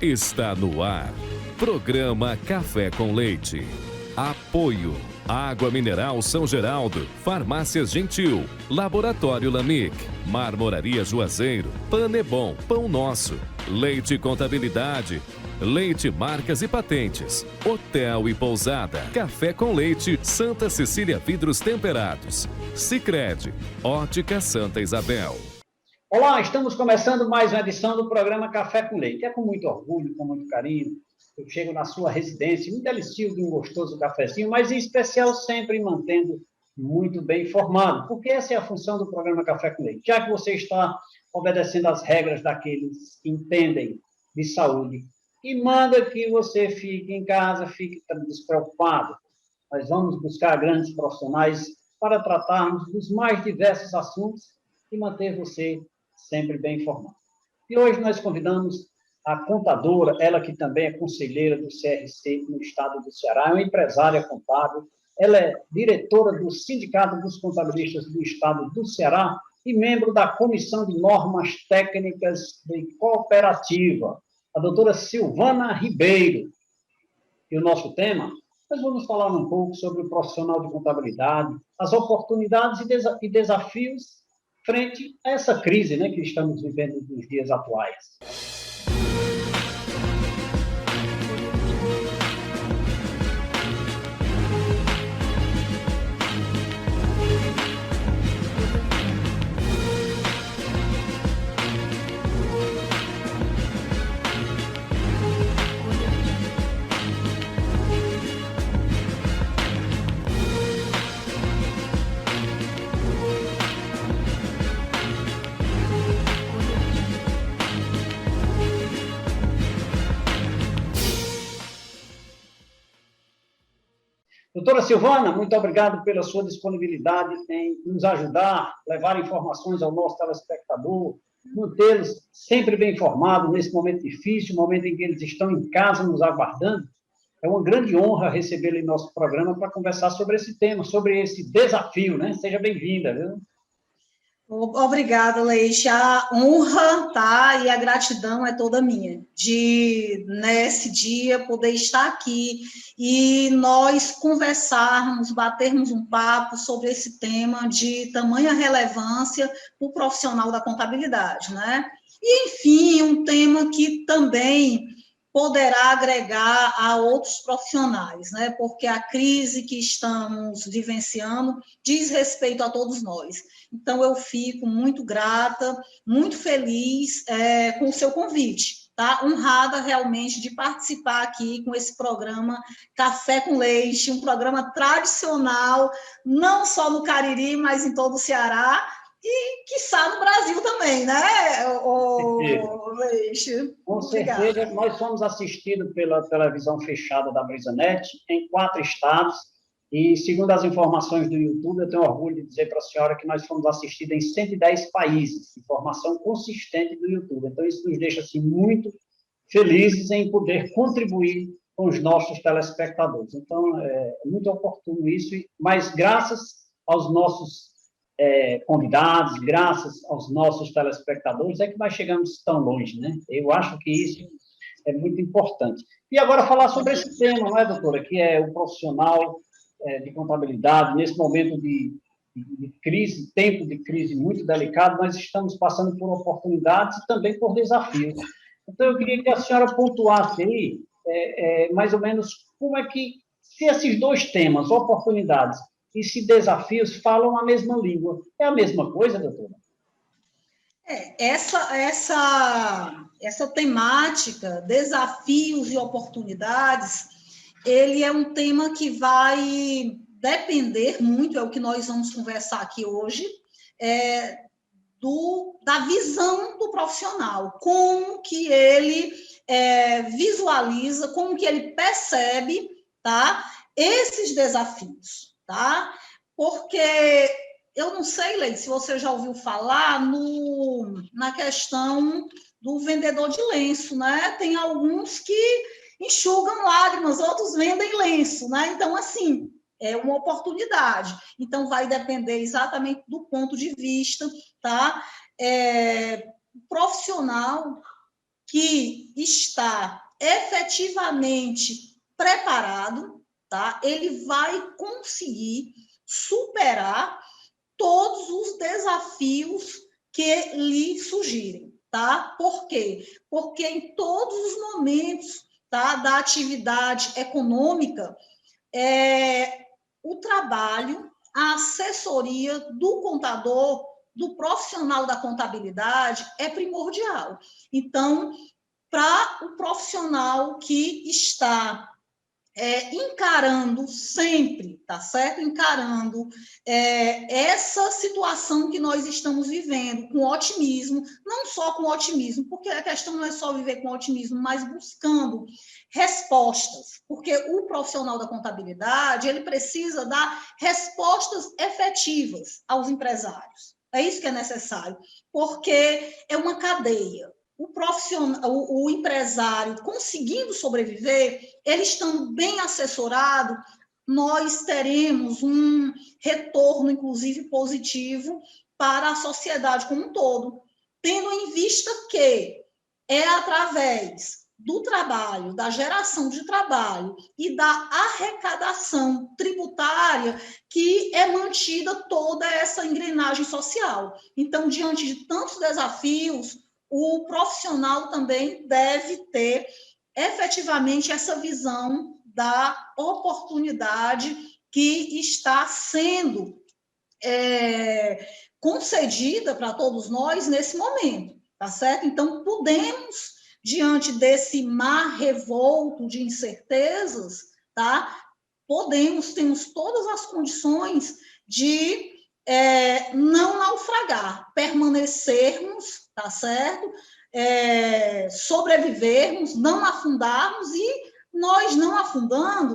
Está no ar. Programa Café com Leite. Apoio. Água Mineral São Geraldo, Farmácias Gentil, Laboratório Lamic, Marmoraria Juazeiro, Panebon, Pão Nosso, Leite Contabilidade, Leite Marcas e Patentes, Hotel e Pousada, Café com Leite, Santa Cecília Vidros Temperados, Sicredi, Ótica Santa Isabel. Olá, estamos começando mais uma edição do programa Café com Leite. É com muito orgulho, com muito carinho, eu chego na sua residência, me delicio de um gostoso cafezinho, mas em especial sempre mantendo muito bem informado, porque essa é a função do programa Café com Leite. Já que você está obedecendo às regras daqueles que entendem de saúde e manda que você fique em casa, fique despreocupado. Nós vamos buscar grandes profissionais para tratarmos dos mais diversos assuntos e manter você sempre bem informado. E hoje nós convidamos a contadora, ela que também é conselheira do CRC no estado do Ceará, é uma empresária contábil, ela é diretora do Sindicato dos Contabilistas do estado do Ceará e membro da Comissão de Normas Técnicas de Cooperativa, a doutora Silvana Ribeiro. E o nosso tema, nós vamos falar um pouco sobre o profissional de contabilidade, as oportunidades e desafios frente a essa crise, que estamos vivendo nos dias atuais. Doutora Silvana, muito obrigado pela sua disponibilidade em nos ajudar, levar informações ao nosso telespectador, mantê-los sempre bem informados nesse momento difícil, momento em que eles estão em casa nos aguardando. É uma grande honra recebê-lo em nosso programa para conversar sobre esse tema, sobre esse desafio, Seja bem-vinda, viu? Obrigada, Leite. A honra, tá? E a gratidão é toda minha de, nesse dia, poder estar aqui e nós conversarmos, batermos um papo sobre esse tema de tamanha relevância para o profissional da contabilidade, E, enfim, um tema que também poderá agregar a outros profissionais, Porque a crise que estamos vivenciando diz respeito a todos nós. Então, eu fico muito grata, muito feliz com o seu convite, tá? Honrada realmente de participar aqui com esse programa Café com Leite, um programa tradicional, não só no Cariri, mas em todo o Ceará, e, quiçá, no Brasil também, o Leite? Com certeza, nós fomos assistidos pela televisão fechada da Brisanet em 4 estados, e, segundo as informações do YouTube, eu tenho orgulho de dizer para a senhora que nós fomos assistidos em 110 países, informação consistente do YouTube. Então, isso nos deixa assim, muito felizes em poder contribuir com os nossos telespectadores. Então, é muito oportuno isso, mas graças aos nossos convidados, graças aos nossos telespectadores, é que nós chegamos tão longe, Eu acho que isso é muito importante. E agora falar sobre esse tema, não é, doutora? Que é o profissional de contabilidade, nesse momento de crise, tempo de crise muito delicado, nós estamos passando por oportunidades e também por desafios. Então, eu queria que a senhora pontuasse aí, mais ou menos, como é que, se esses dois temas, oportunidades e se desafios, falam a mesma língua. É a mesma coisa, doutora? Essa temática, desafios e oportunidades, ele é um tema que vai depender muito, é o que nós vamos conversar aqui hoje, da visão do profissional, como que ele visualiza, como que ele percebe, tá, esses desafios, tá? Porque eu não sei, Leite, se você já ouviu falar na questão do vendedor de lenço, Tem alguns que enxugam lágrimas, outros vendem lenço, Então, assim, é uma oportunidade. Então, vai depender exatamente do ponto de vista, tá? O profissional, que está efetivamente preparado, tá? Ele vai conseguir superar todos os desafios que lhe surgirem, tá? Por quê? Porque em todos os momentos, tá, da atividade econômica, o trabalho, a assessoria do contador, do profissional da contabilidade é primordial. Então, para o profissional que está encarando sempre, tá certo? Encarando essa situação que nós estamos vivendo com otimismo, não só com otimismo, porque a questão não é só viver com otimismo, mas buscando respostas, porque o profissional da contabilidade, ele precisa dar respostas efetivas aos empresários. É isso que é necessário, porque é uma cadeia. O profissional, o empresário conseguindo sobreviver, ele estando bem assessorado, nós teremos um retorno, inclusive, positivo para a sociedade como um todo, tendo em vista que é através do trabalho, da geração de trabalho e da arrecadação tributária que é mantida toda essa engrenagem social. Então, diante de tantos desafios, o profissional também deve ter efetivamente essa visão da oportunidade que está sendo concedida para todos nós nesse momento, tá certo? Então, podemos, diante desse mar revolto de incertezas, tá? Temos todas as condições de não naufragar, permanecermos, tá certo? Sobrevivermos, não afundarmos, e nós não afundando,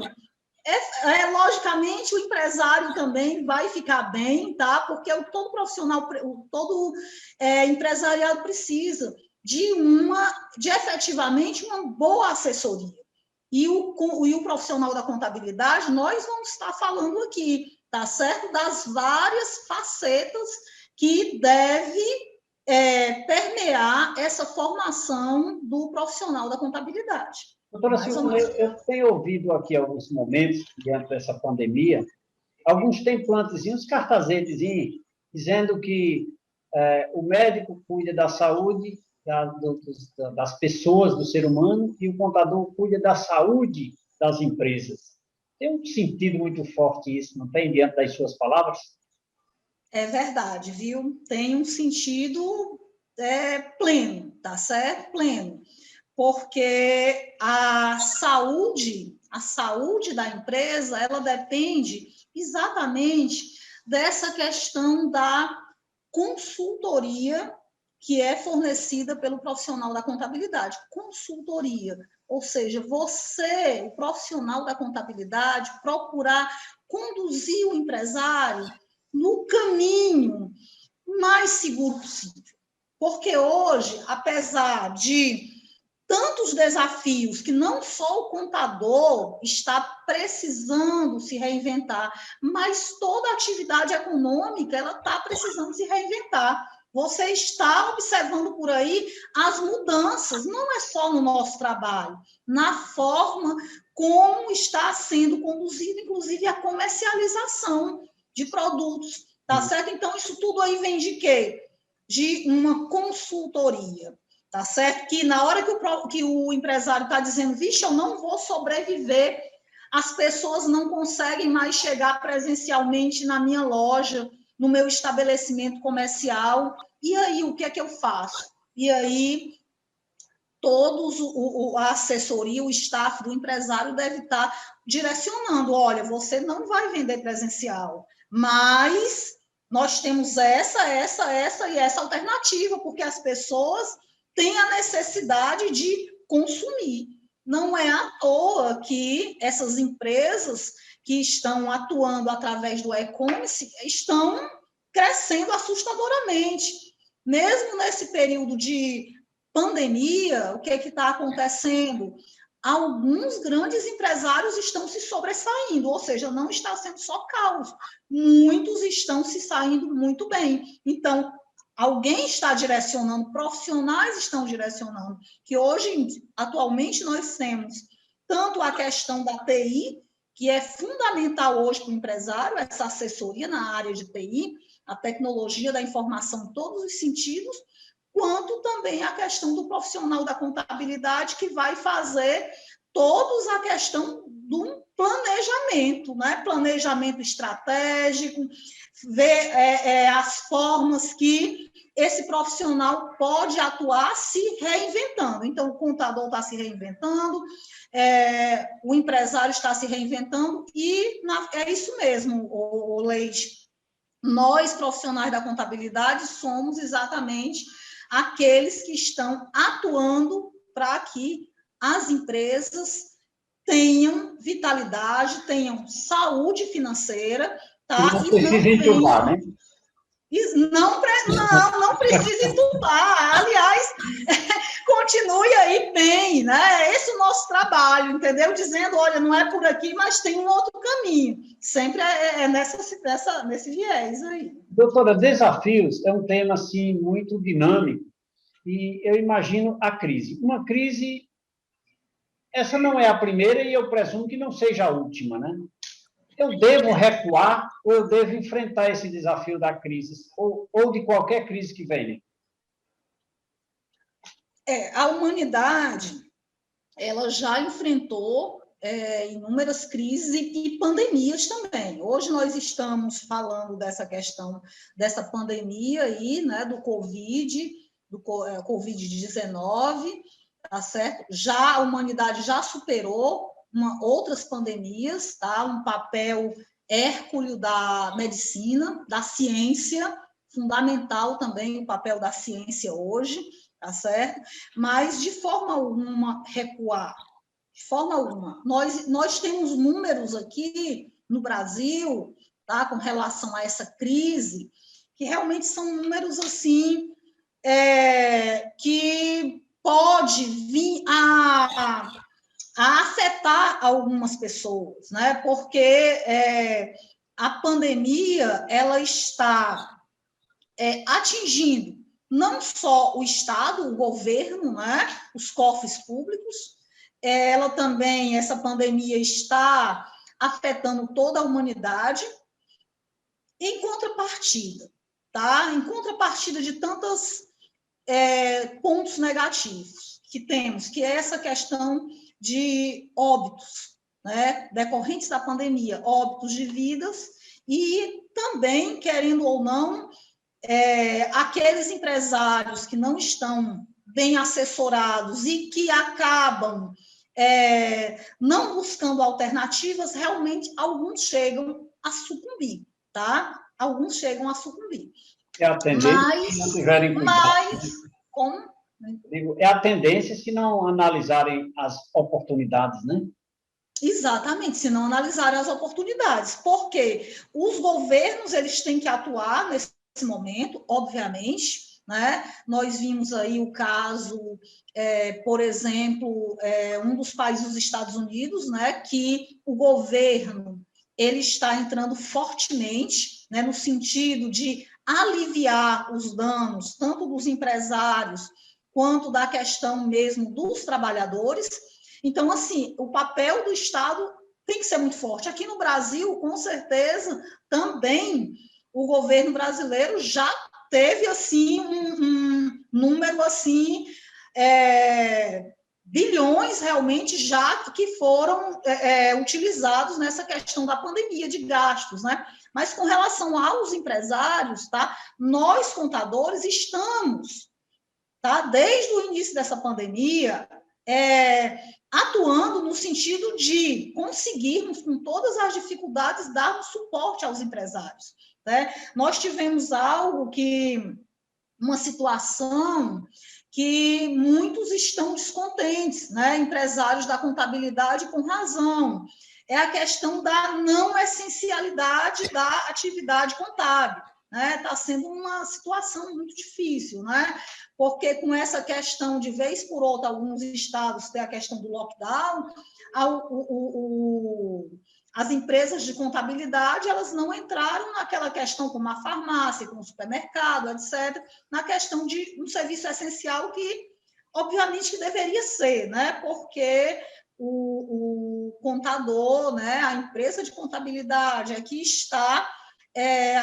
logicamente o empresário também vai ficar bem, tá? Porque todo profissional, todo empresariado precisa de efetivamente uma boa assessoria. E o profissional da contabilidade, nós vamos estar falando aqui, tá certo? Das várias facetas que deve permear essa formação do profissional da contabilidade. Doutora Silvana, eu tenho ouvido aqui alguns momentos, diante dessa pandemia, alguns templantezinhos, cartazetezinhos, dizendo que o médico cuida da saúde das pessoas, do ser humano, e o contador cuida da saúde das empresas. Tem um sentido muito forte isso, não tem, diante das suas palavras? É verdade, viu? Tem um sentido pleno, tá certo? Pleno. Porque a saúde da empresa, ela depende exatamente dessa questão da consultoria que é fornecida pelo profissional da contabilidade. Consultoria, ou seja, você, o profissional da contabilidade, procurar conduzir o empresário no caminho mais seguro possível. Porque hoje, apesar de tantos desafios que não só o contador está precisando se reinventar, mas toda a atividade econômica ela está precisando se reinventar. Você está observando por aí as mudanças, não é só no nosso trabalho, na forma como está sendo conduzida, inclusive, a comercialização de produtos, tá certo? Então, isso tudo aí vem de quê? De uma consultoria, tá certo? Que na hora que o empresário está dizendo, vixe, eu não vou sobreviver, as pessoas não conseguem mais chegar presencialmente na minha loja, no meu estabelecimento comercial, e aí o que é que eu faço? E aí a assessoria, o staff do empresário deve estar direcionando, olha, você não vai vender presencial, mas nós temos essa e essa alternativa, porque as pessoas têm a necessidade de consumir. Não é à toa que essas empresas que estão atuando através do e-commerce estão crescendo assustadoramente. Mesmo nesse período de pandemia, o que está acontecendo? Alguns grandes empresários estão se sobressaindo, ou seja, não está sendo só caos. Muitos estão se saindo muito bem. Então, alguém está direcionando, profissionais estão direcionando, que hoje, atualmente, nós temos tanto a questão da TI, que é fundamental hoje para o empresário, essa assessoria na área de TI, a tecnologia da informação em todos os sentidos, quanto também a questão do profissional da contabilidade, que vai fazer todos a questão do planejamento, né? Planejamento estratégico, ver as formas que esse profissional pode atuar se reinventando. Então, o contador está se reinventando, o empresário está se reinventando, e é isso mesmo, o Leite. Nós, profissionais da contabilidade, somos exatamente aqueles que estão atuando para que as empresas tenham vitalidade, tenham saúde financeira, tá? Não precisa entubar, né? Não precisa entubar. Aliás, continue aí bem, né? Esse é o nosso trabalho, entendeu? Dizendo, olha, não é por aqui, mas tem um outro caminho. Sempre nesse viés aí. Doutora, desafios é um tema, assim, muito dinâmico, e eu imagino a crise. Uma crise, essa não é a primeira e eu presumo que não seja a última, né? Eu devo recuar ou eu devo enfrentar esse desafio da crise, ou de qualquer crise que venha? A humanidade, ela já enfrentou inúmeras crises e pandemias também. Hoje nós estamos falando dessa questão, dessa pandemia aí, né, do Covid-19, tá certo? Já a humanidade já superou outras pandemias, tá? Um papel hércules da medicina, da ciência, fundamental também o papel da ciência hoje, tá certo? Mas, de forma alguma, recuar. De forma alguma. Nós temos números aqui no Brasil, tá, com relação a essa crise, que realmente são números, assim, que pode vir a afetar algumas pessoas, né? Porque a pandemia, ela está atingindo não só o Estado, o governo, né, os cofres públicos, ela também, essa pandemia está afetando toda a humanidade, em contrapartida, tá? Em contrapartida de tantos pontos negativos que temos, que é essa questão de óbitos, né, decorrentes da pandemia, óbitos de vidas, e também, querendo ou não, aqueles empresários que não estão bem assessorados e que acabam não buscando alternativas, realmente alguns chegam a sucumbir, tá? Alguns chegam a sucumbir. É a tendência se não tiverem cuidado. É a tendência se não analisarem as oportunidades, né? Exatamente, se não analisarem as oportunidades. Porque os governos, eles têm que atuar nesse momento, obviamente, né? Nós vimos aí o caso, por exemplo, um dos países dos Estados Unidos, né, que o governo ele está entrando fortemente, né, no sentido de aliviar os danos, tanto dos empresários, quanto da questão mesmo dos trabalhadores. Então, assim, o papel do Estado tem que ser muito forte. Aqui no Brasil, com certeza, também o governo brasileiro já teve, assim, um número, assim, bilhões, realmente, já que foram utilizados nessa questão da pandemia, de gastos, né? Mas, com relação aos empresários, tá? Nós, contadores, estamos, tá? Desde o início dessa pandemia, atuando no sentido de conseguirmos, com todas as dificuldades, dar um suporte aos empresários, né? Nós tivemos uma situação que muitos estão descontentes, né? Empresários da contabilidade, com razão. É a questão da não essencialidade da atividade contábil, né? Está sendo uma situação muito difícil, né? Porque com essa questão, de vez por outra, alguns estados têm a questão do lockdown, as empresas de contabilidade, elas não entraram naquela questão como a farmácia, como o supermercado, etc., na questão de um serviço essencial que, obviamente, que deveria ser, né? Porque o contador, né, a empresa de contabilidade aqui está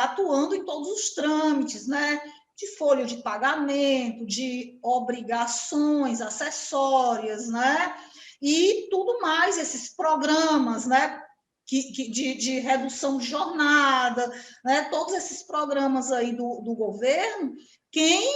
atuando em todos os trâmites, né? De folha de pagamento, de obrigações acessórias, né? E tudo mais, esses programas, né? De redução de jornada, né? Todos esses programas aí do governo, quem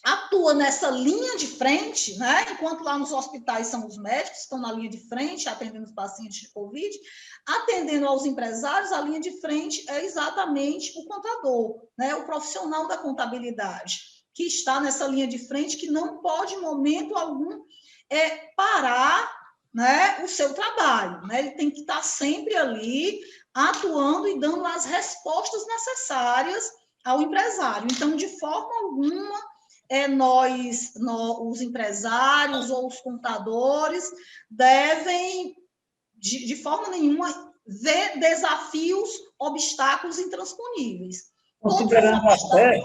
atua nessa linha de frente, né? Enquanto lá nos hospitais são os médicos que estão na linha de frente, atendendo os pacientes de Covid, atendendo aos empresários, a linha de frente é exatamente o contador, né? O profissional da contabilidade, que está nessa linha de frente, que não pode, em momento algum, parar, né, o seu trabalho, né? Ele tem que estar sempre ali, atuando e dando as respostas necessárias ao empresário. Então, de forma alguma, nós, os empresários ou os contadores, devem, de forma nenhuma, ver desafios, obstáculos intransponíveis. Considerando até,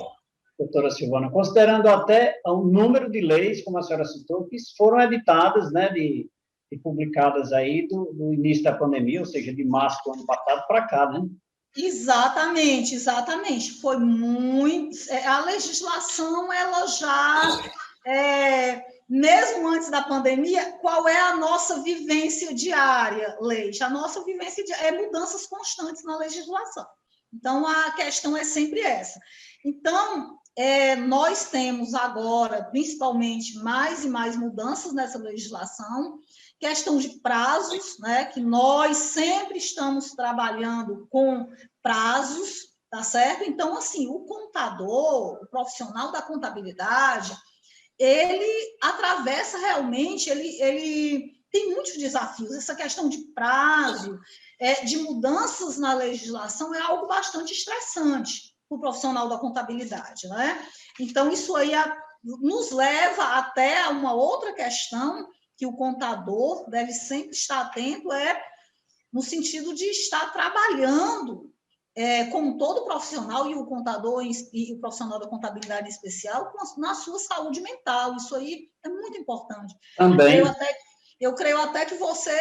doutora Silvana, considerando até o número de leis, como a senhora citou, que foram editadas, né, e publicadas aí do início da pandemia, ou seja, de março do ano passado para cá, né? Exatamente, exatamente. Foi muito... A legislação, ela já... mesmo antes da pandemia, qual é a nossa vivência diária, Leite? A nossa vivência diária é mudanças constantes na legislação. Então, a questão é sempre essa. Então, nós temos agora, principalmente, mais e mais mudanças nessa legislação, questão de prazos, né, que nós sempre estamos trabalhando com prazos, tá certo? Então, assim, o contador, o profissional da contabilidade, ele atravessa realmente, ele tem muitos desafios. Essa questão de prazo, de mudanças na legislação é algo bastante estressante para o profissional da contabilidade, né? Então, isso aí nos leva até a uma outra questão que o contador deve sempre estar atento, no sentido de estar trabalhando como todo profissional, e o contador e o profissional da contabilidade em especial, na sua saúde mental. Isso aí é muito importante. Também. Eu creio até que você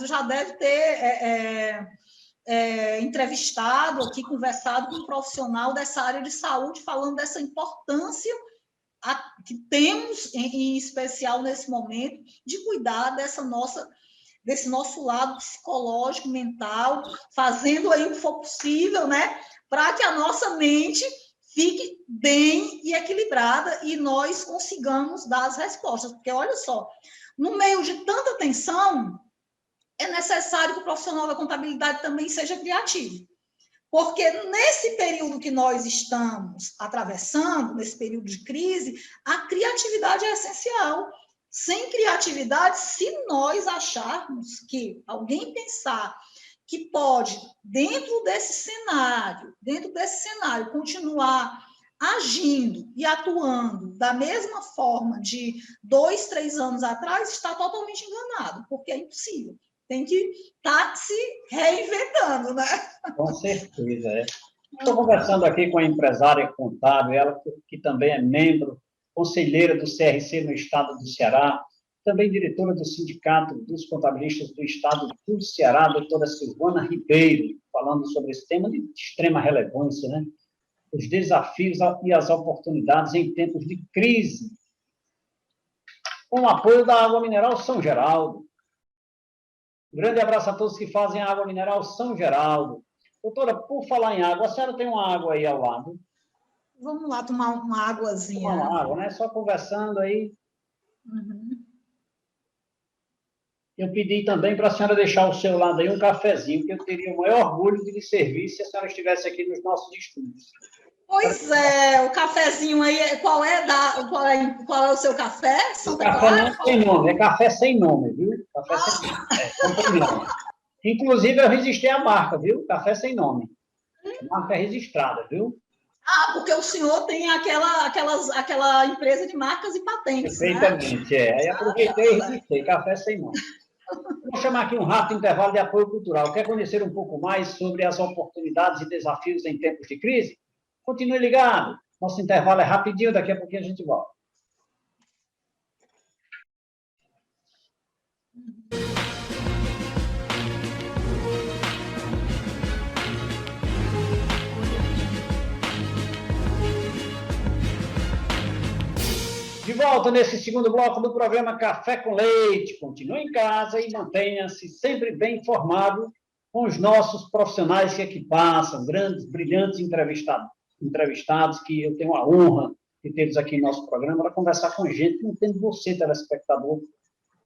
já deve ter entrevistado aqui, conversado com um profissional dessa área de saúde, falando dessa importância que temos, em especial nesse momento, de cuidar desse nosso lado psicológico, mental, fazendo aí o que for possível, né, para que a nossa mente fique bem e equilibrada e nós consigamos dar as respostas. Porque, olha só, no meio de tanta tensão, é necessário que o profissional da contabilidade também seja criativo. Porque nesse período que nós estamos atravessando, nesse período de crise, a criatividade é essencial. Sem criatividade, se nós acharmos que alguém pensar que pode, dentro desse cenário, continuar agindo e atuando da mesma forma de 2, 3 anos atrás, está totalmente enganado, porque é impossível. Tem que estar se reinventando, né? Com certeza, Estou conversando aqui com a empresária contábil, ela que também é membro, conselheira do CRC no estado do Ceará, também diretora do Sindicato dos Contabilistas do Estado do Ceará, a doutora Silvana Ribeiro, falando sobre esse tema de extrema relevância, né? Os desafios e as oportunidades em tempos de crise, com o apoio da Água Mineral São Geraldo. Um grande abraço a todos que fazem a Água Mineral São Geraldo. Doutora, por falar em água, a senhora tem uma água aí ao lado? Vamos lá tomar uma águazinha. Tomar uma água, né? Só conversando aí. Uhum. Eu pedi também para a senhora deixar ao seu lado aí um cafezinho, que eu teria o maior orgulho de lhe servir se a senhora estivesse aqui nos nossos estúdios. Pois é, o cafezinho aí, qual é o seu café? Santa Clara? Não tem nome, é café sem nome, viu? Café sem nome. Inclusive, eu registrei a marca, viu? Café sem nome. A marca é registrada, viu? Porque o senhor tem aquela empresa de marcas e patentes, perfeitamente, né? Aí aproveitei e registrei, café sem nome. Vou chamar aqui um rápido intervalo de apoio cultural. Quer conhecer um pouco mais sobre as oportunidades e desafios em tempos de crise? Continue ligado. Nosso intervalo é rapidinho, daqui a pouquinho a gente volta. De volta nesse segundo bloco do programa Café com Leite. Continue em casa e mantenha-se sempre bem informado com os nossos profissionais que aqui passam, grandes, brilhantes entrevistados que eu tenho a honra de tê-los aqui no nosso programa para conversar com gente, mantendo você, telespectador,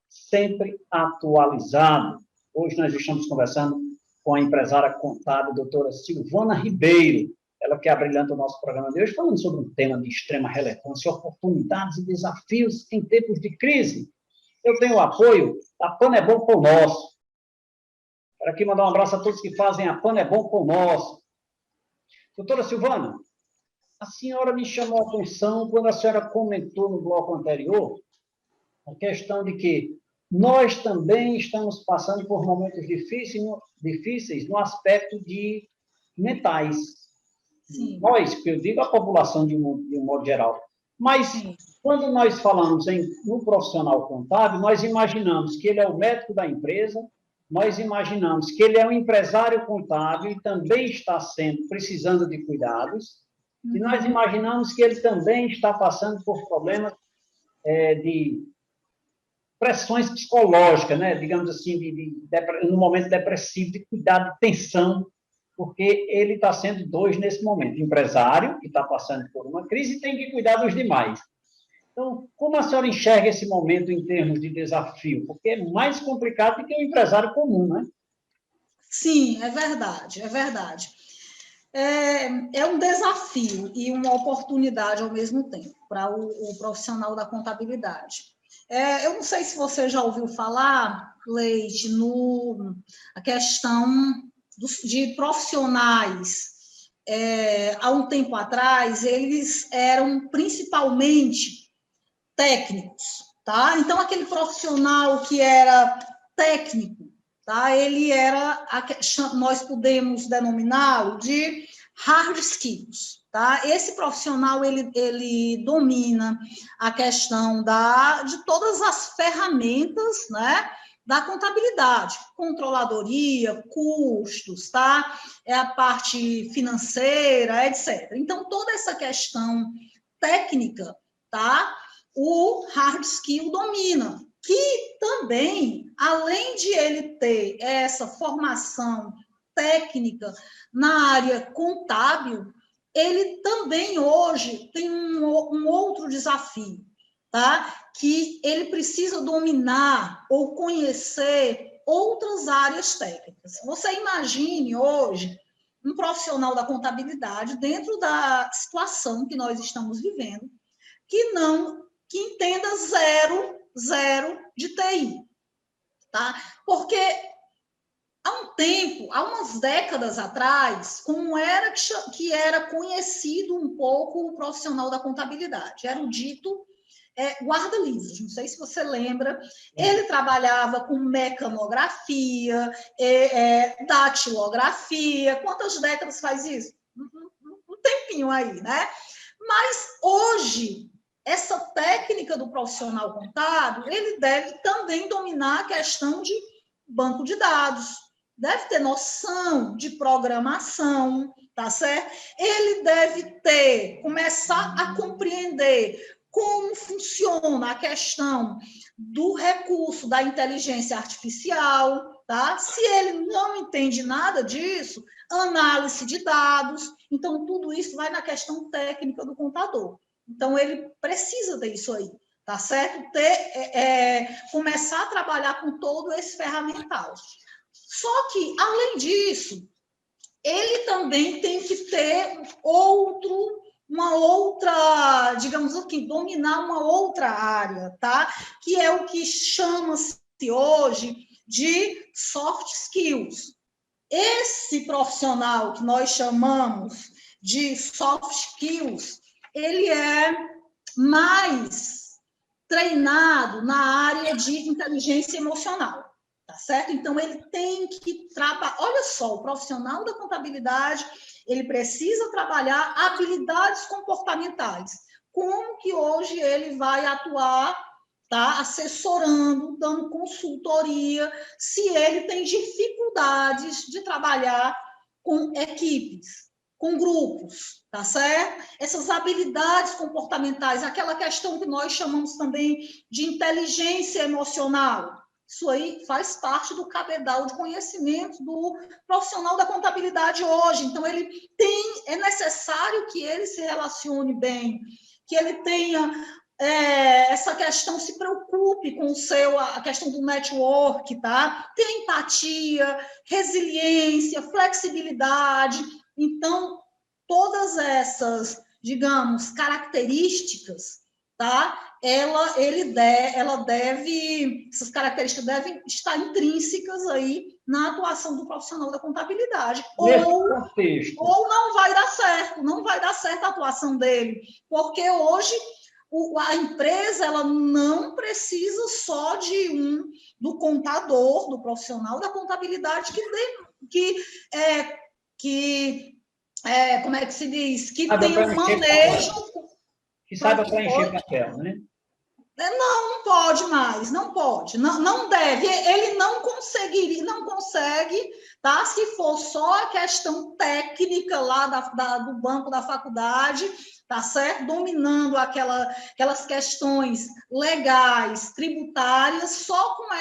sempre atualizado. Hoje nós estamos conversando com a empresária contábil, doutora Silvana Ribeiro, ela que abrilhanta o nosso programa de hoje, falando sobre um tema de extrema relevância, oportunidades e desafios em tempos de crise. Eu tenho o apoio da Pan é Bom Pão Nosso. Quero aqui mandar um abraço a todos que fazem a Pan é Bom Pão Nosso. Doutora Silvana, a senhora me chamou a atenção quando a senhora comentou no bloco anterior a questão de que nós também estamos passando por momentos difíceis no aspecto de mentais. Sim. Nós, que eu digo a população de um modo geral. Mas, sim, quando nós falamos no profissional contábil, nós imaginamos que ele é o médico da empresa, nós imaginamos que ele é um empresário contábil e também está precisando de cuidados, e nós imaginamos que ele também está passando por problemas de pressões psicológicas, né? Digamos assim, no momento depressivo, de cuidado, de tensão, porque ele está sendo dois nesse momento, empresário, que está passando por uma crise e tem que cuidar dos demais. Então, como a senhora enxerga esse momento em termos de desafio? Porque é mais complicado do que um empresário comum, né? Sim, é verdade, é verdade. É um desafio e uma oportunidade ao mesmo tempo para o profissional da contabilidade. Eu não sei se você já ouviu falar, Leite, a questão de profissionais. Há um tempo atrás, eles eram principalmente técnicos, tá? Então, aquele profissional que era técnico, tá? Ele era, nós podemos denominá-lo de hard skills, tá? Esse profissional, ele domina a questão de todas as ferramentas, né, da contabilidade, controladoria, custos, tá? É a parte financeira, etc. Então, toda essa questão técnica, tá? O hard skill domina, que também, além de ele ter essa formação técnica na área contábil, ele também hoje tem um outro desafio, tá? Que ele precisa dominar ou conhecer outras áreas técnicas. Você imagine hoje um profissional da contabilidade dentro da situação que nós estamos vivendo, que entenda zero de TI, tá? Porque há umas décadas atrás, como era que era conhecido um pouco o profissional da contabilidade? Era o dito guarda-livros, não sei se você lembra, ele trabalhava com mecanografia, datilografia, quantas décadas faz isso? Um tempinho aí, né? Mas hoje, essa técnica do profissional contábil, ele deve também dominar a questão de banco de dados, deve ter noção de programação, tá certo? Ele deve começar a compreender como funciona a questão do recurso da inteligência artificial, tá? Se ele não entende nada disso, análise de dados, então tudo isso vai na questão técnica do contador. Então, ele precisa ter isso aí, tá certo? Começar a trabalhar com todo esse ferramental. Só que, além disso, ele também tem que ter uma outra, digamos assim, dominar uma outra área, tá? Que é o que chama-se hoje de soft skills. Esse profissional que nós chamamos de soft skills, ele é mais treinado na área de inteligência emocional, tá certo? Então, ele tem que trabalhar. Olha só, o profissional da contabilidade, ele precisa trabalhar habilidades comportamentais. Como que hoje ele vai atuar, tá? Assessorando, dando consultoria, se ele tem dificuldades de trabalhar com equipes, com grupos, tá certo? Essas habilidades comportamentais, aquela questão que nós chamamos também de inteligência emocional, isso aí faz parte do cabedal de conhecimento do profissional da contabilidade hoje. Então, é necessário que ele se relacione bem, que ele tenha essa questão, se preocupe com a questão do network, tá? Tem empatia, resiliência, flexibilidade. Então, todas essas, digamos, características, tá? Essas características devem estar intrínsecas aí na atuação do profissional da contabilidade. Ou não vai dar certo a atuação dele, porque hoje a empresa ela não precisa só do contador, do profissional da contabilidade como é que se diz? Que tem um manejo... Que saiba preencher papel, né? Não pode mais, não pode, não deve, ele não consegue, tá? Se for só a questão técnica lá do banco da faculdade, tá certo? Dominando aquelas questões legais, tributárias, só com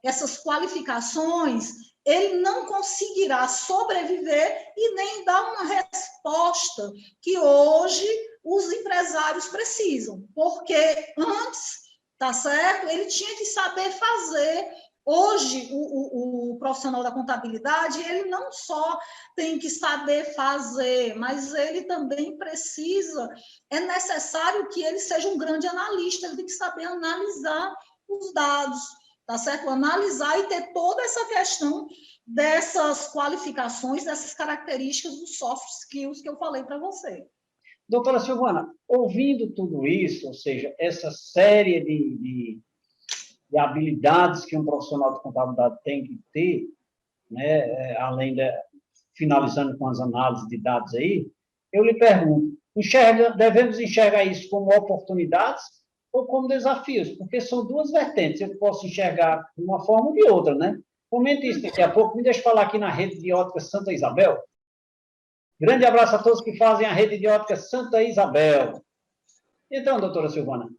essas qualificações, ele não conseguirá sobreviver e nem dar uma resposta que hoje os empresários precisam, porque antes, tá certo? Ele tinha que saber fazer. Hoje, o profissional da contabilidade, ele não só tem que saber fazer, mas ele também é necessário que ele seja um grande analista, ele tem que saber analisar os dados, tá certo? Analisar e ter toda essa questão dessas qualificações, dessas características dos soft skills que eu falei para você. Doutora Silvana, ouvindo tudo isso, ou seja, essa série de habilidades que um profissional de contabilidade tem que ter, né, finalizando com as análises de dados aí, eu lhe pergunto, devemos enxergar isso como oportunidades ou como desafios? Porque são duas vertentes, eu posso enxergar de uma forma ou de outra, né? Comente isso daqui a pouco, me deixe falar aqui na rede de ótica Santa Isabel. Grande abraço a todos que fazem a rede de ótica Santa Isabel. Então, doutora Silvana,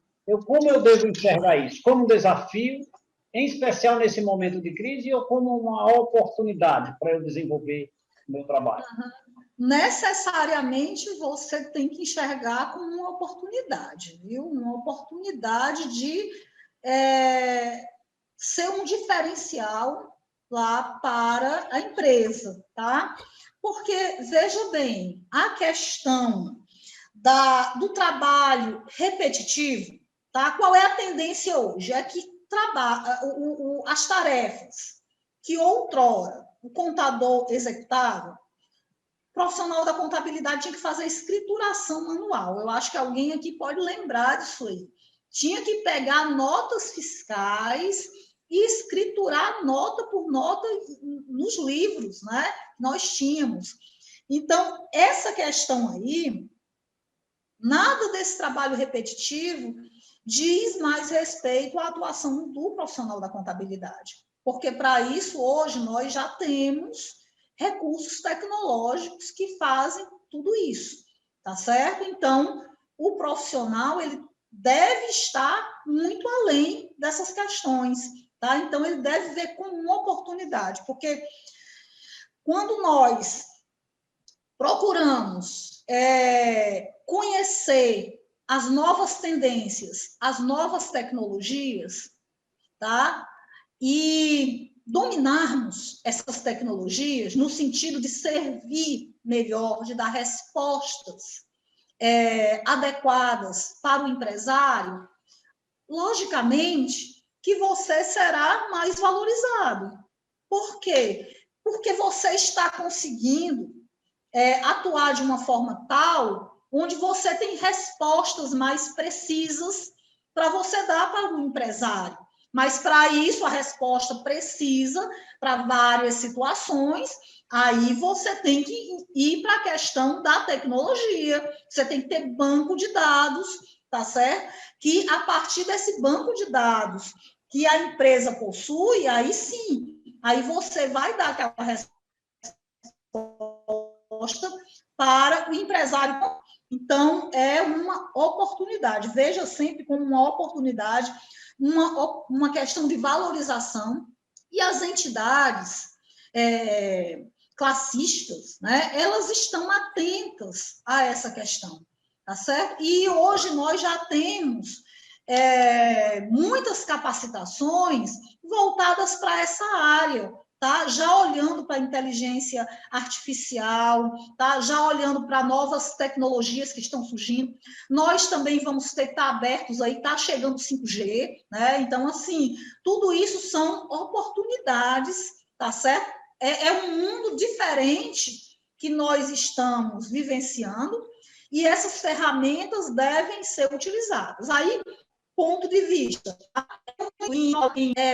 como eu devo enxergar isso? Como um desafio, em especial nesse momento de crise, ou como uma oportunidade para eu desenvolver o meu trabalho? Necessariamente você tem que enxergar como uma oportunidade, viu? Uma oportunidade de ser um diferencial lá para a empresa, tá? Porque, veja bem, a questão do trabalho repetitivo, tá? Qual é a tendência hoje? É que as tarefas que outrora o contador executava, o profissional da contabilidade tinha que fazer escrituração manual. Eu acho que alguém aqui pode lembrar disso aí. Tinha que pegar notas fiscais e escriturar nota por nota nos livros, né? Nós tínhamos. Então, essa questão aí, nada desse trabalho repetitivo diz mais respeito à atuação do profissional da contabilidade. Porque, para isso, hoje, nós já temos recursos tecnológicos que fazem tudo isso, tá certo? Então, o profissional, ele deve estar muito além dessas questões, tá? Então, ele deve ver como uma oportunidade, porque quando nós procuramos conhecer as novas tendências, as novas tecnologias, tá? E dominarmos essas tecnologias no sentido de servir melhor, de dar respostas adequadas para o empresário, logicamente que você será mais valorizado. Por quê? Porque você está conseguindo atuar de uma forma tal onde você tem respostas mais precisas para você dar para o empresário. Mas, para isso, a resposta precisa, para várias situações, aí você tem que ir para a questão da tecnologia, você tem que ter banco de dados, tá certo? Que, a partir desse banco de dados que a empresa possui, aí sim, aí você vai dar aquela resposta para o empresário. Então, é uma oportunidade. Veja sempre como uma oportunidade, uma questão de valorização. E as entidades classistas, né, elas estão atentas a essa questão, tá certo? E hoje nós já temos muitas capacitações voltadas para essa área, tá? Já olhando para a inteligência artificial, tá? Já olhando para novas tecnologias que estão surgindo. Nós também vamos ter que estar abertos aí, está chegando o 5G, né? Então, assim, tudo isso são oportunidades, tá certo? É um mundo diferente que nós estamos vivenciando e essas ferramentas devem ser utilizadas. Aí, ponto de vista,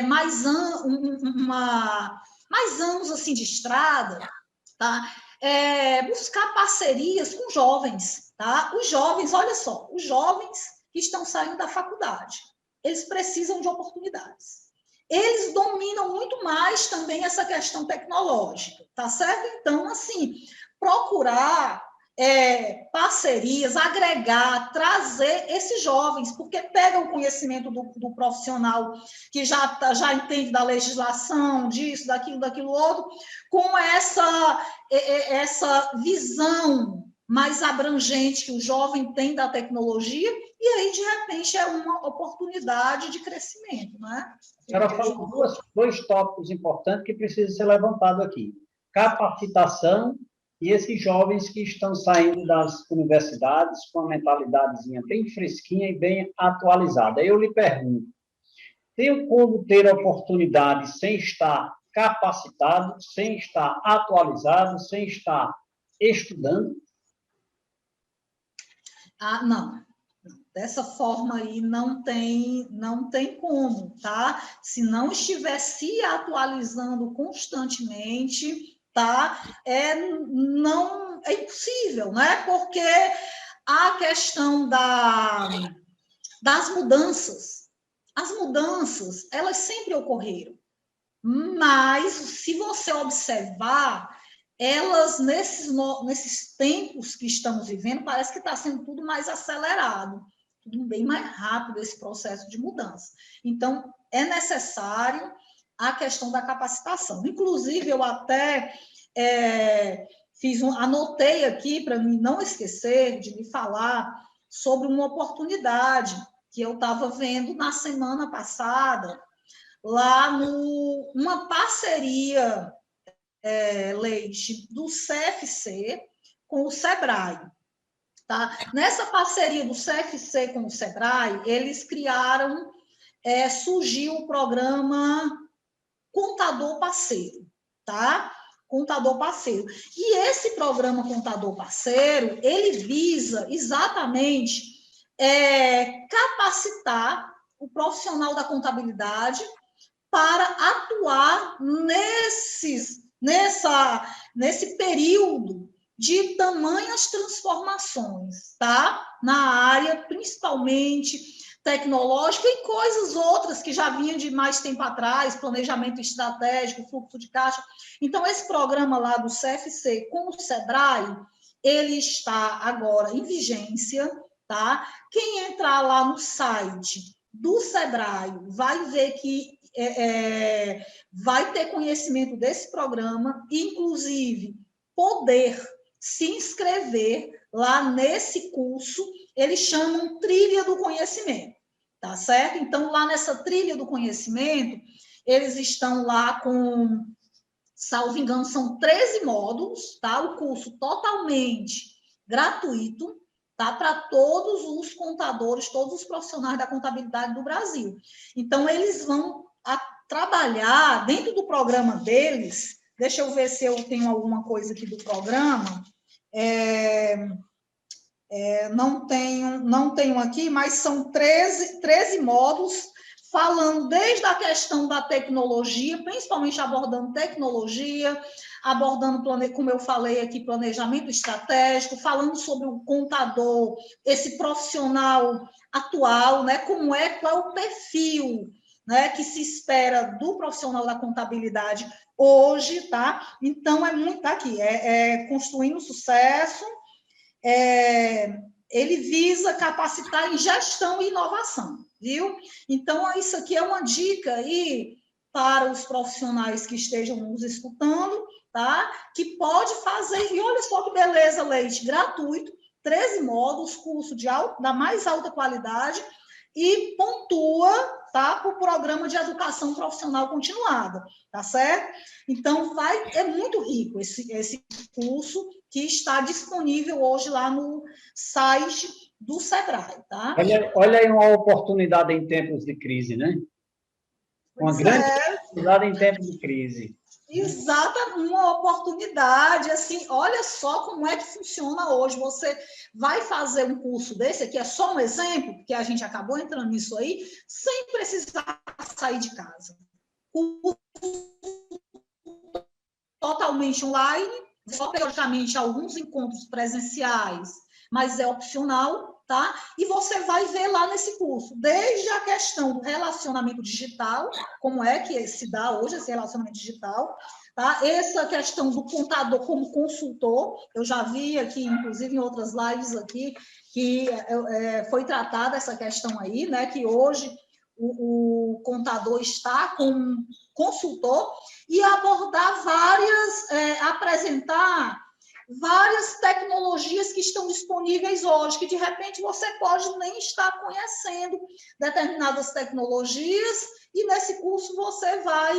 mais anos assim de estrada, tá? Buscar parcerias com jovens, tá? Os jovens, olha só, os jovens que estão saindo da faculdade, eles precisam de oportunidades. Eles dominam muito mais também essa questão tecnológica, tá certo? Então, assim, procurar parcerias, agregar, trazer esses jovens, porque pega o conhecimento do profissional que já entende da legislação, disso, daquilo outro, com essa visão mais abrangente que o jovem tem da tecnologia, e aí, de repente, é uma oportunidade de crescimento, né? A senhora falou dois tópicos importantes que precisam ser levantados aqui. Capacitação e esses jovens que estão saindo das universidades com a mentalidadezinha bem fresquinha e bem atualizada. Eu lhe pergunto, tem como ter oportunidade sem estar capacitado, sem estar atualizado, sem estar estudando? Não. Dessa forma aí não tem como, tá? Se não estiver se atualizando constantemente, tá? Não é impossível, né? Porque a questão das mudanças, as mudanças, elas sempre ocorreram. Mas se você observar, elas nesses tempos que estamos vivendo, parece que está sendo tudo mais acelerado, tudo bem mais rápido esse processo de mudança. Então, é necessário a questão da capacitação. Inclusive, eu até anotei aqui para mim não esquecer de lhe falar sobre uma oportunidade que eu estava vendo na semana passada, lá uma parceria, Leite, do CFC com o SEBRAE. Tá? Nessa parceria do CFC com o SEBRAE, eles criaram, surgiu o programa Contador Parceiro, tá? Contador Parceiro. E esse programa Contador Parceiro, ele visa exatamente capacitar o profissional da contabilidade para atuar nesse período de tamanhas transformações, tá? Na área, principalmente tecnológica e coisas outras que já vinham de mais tempo atrás, planejamento estratégico, fluxo de caixa. Então, esse programa lá do CFC com o SEBRAE, ele está agora em vigência, tá? Quem entrar lá no site do SEBRAE vai ver que vai ter conhecimento desse programa, inclusive poder se inscrever lá nesse curso. Eles chamam Trilha do Conhecimento, tá certo? Então, lá nessa Trilha do Conhecimento, eles estão lá com, salvo engano, são 13 módulos, tá? O curso totalmente gratuito, tá? Para todos os contadores, todos os profissionais da contabilidade do Brasil. Então, eles vão trabalhar dentro do programa deles. Deixa eu ver se eu tenho alguma coisa aqui do programa. Não tenho aqui, mas são 13 módulos falando desde a questão da tecnologia, principalmente abordando tecnologia, abordando, como eu falei aqui, planejamento estratégico, falando sobre o contador, esse profissional atual, né? Qual é o perfil, né, que se espera do profissional da contabilidade hoje, tá? Então, tá aqui, construindo sucesso, ele visa capacitar em gestão e inovação, viu? Então, isso aqui é uma dica aí para os profissionais que estejam nos escutando, tá? Que pode fazer, e olha só que beleza, Leite, gratuito, 13 módulos, curso da mais alta qualidade, e pontua, tá, para o programa de educação profissional continuada, tá certo? Então, é muito rico esse curso que está disponível hoje lá no site do Sebrae, tá? Olha aí uma oportunidade em tempos de crise, né? Uma grande oportunidade em tempos de crise. Exata, uma oportunidade, assim, olha só como é que funciona hoje. Você vai fazer um curso desse, aqui é só um exemplo, porque a gente acabou entrando nisso aí, sem precisar sair de casa. Totalmente online, só periodicamente alguns encontros presenciais, mas é opcional, tá? E você vai ver lá nesse curso, desde a questão do relacionamento digital, como é que se dá hoje esse relacionamento digital, tá? Essa questão do contador como consultor, eu já vi aqui, inclusive em outras lives aqui, que foi tratada essa questão aí, né? Que hoje o contador está como consultor, e abordar apresentar várias tecnologias que estão disponíveis hoje, que de repente você pode nem estar conhecendo determinadas tecnologias, e nesse curso você vai